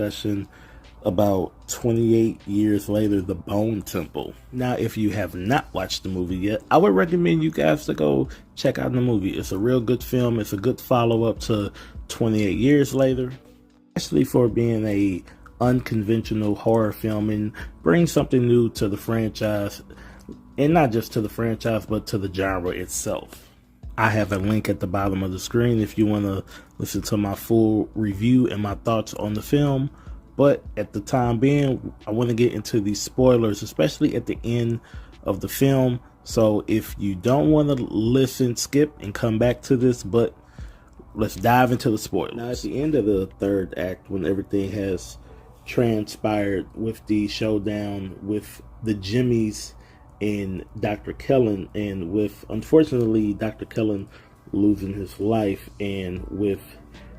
discussion about 28 years later, The Bone Temple. Now, if you have not watched the movie yet, I would recommend you guys to go check out the movie. It's a real good film. It's a good follow-up to 28 years later, especially for being a unconventional horror film and bring something new to the franchise, and not just to the franchise, but to the genre itself. I have a link at the bottom of the screen if you want to listen to my full review and my thoughts on the film. But at the time being, I want to get into these spoilers, especially at the end of the film. So if you don't want to listen, skip and come back to this, but let's dive into the spoilers. Now, at the end of the third act, when everything has transpired with the showdown with the Jimmies and Dr. Cillian, and with, unfortunately, Dr. Cillian losing his life, and with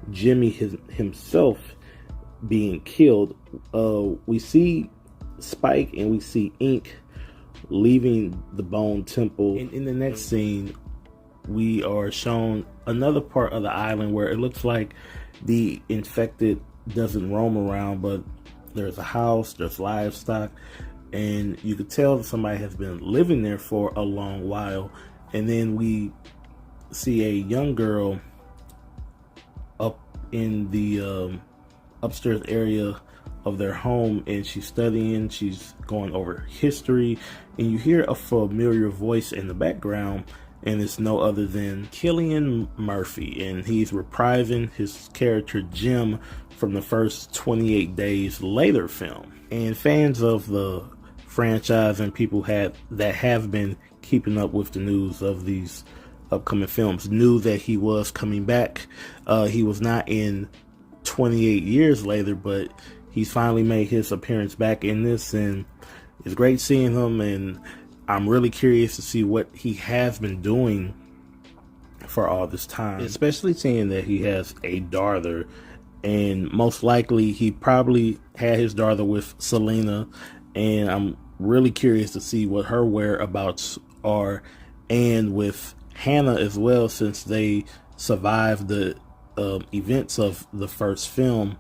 Jimmy himself being killed, we see Spike and we see Ink leaving the Bone Temple. And in the next scene, we are shown another part of the island where it looks like the infected doesn't roam around, but there's a house, there's livestock, and you could tell that somebody has been living there for a long while. And then we see a young girl up in the upstairs area of their home, and she's studying, she's going over history, and you hear a familiar voice in the background, and it's no other than Cillian Murphy, and he's reprising his character Jim from the first 28 Days Later film. And fans of the franchise and people that have been keeping up with the news of these upcoming films knew that he was coming back. He was not in 28 years later, but he's finally made his appearance back in this, and it's great seeing him, and I'm really curious to see what he has been doing for all this time, especially seeing that he has a daughter, and most likely he probably had his daughter with Selena, and I'm really curious to see what her whereabouts are, and with Hannah as well, since they survived the events of the first film.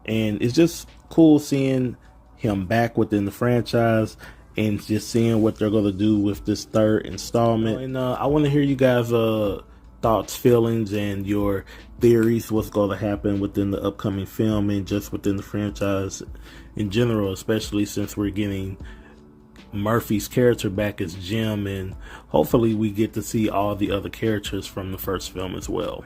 And it's just cool seeing him back within the franchise and just seeing what they're going to do with this third installment. And I want to hear you guys thoughts, feelings, and your theories, what's going to happen within the upcoming film and just within the franchise in general, especially since we're getting Murphy's character back as Jim, and hopefully we get to see all the other characters from the first film as well.